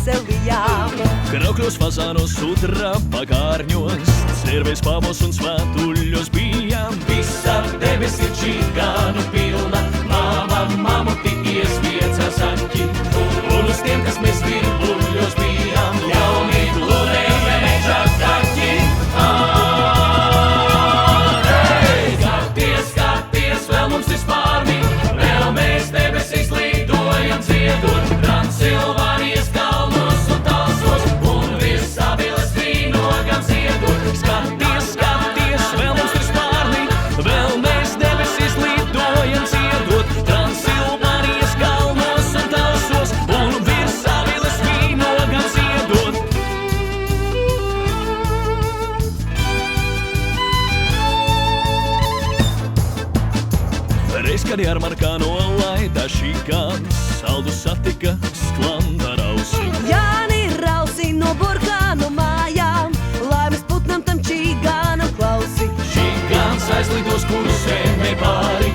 Selselijām. Kraukļos, fazānos, sudraba pakārņos, cervēs pavos un svētuļos bijām. Visa debes ir čigānu pilna, māma, mamuti iesviecās aņķi. Un uz tiem, kas mēs virbuļos bijām, jauni lūdēja mežā kaķi. Skaties, skaties, vēl mums ir spārni, vēl mēs debesīs lidojam ziedot Transilvānijas kalnos un talsos, un virs Saviles vīnogam ziedot. Skaties, skaties, vēl mums ir spārni, vēl mēs debesīs lidojam ziedot Transilvānijas kalnos un talsos, un virs Saviles vīnogam ziedot. Reiz, kad jarmarkā nolaida šī kāds, saldu satika sklanda rausi. Jāni rausi no burkānu mājām, laimes putnam tam čigānam klausi. Čigāns aizlidos, kuru sēmē pāri,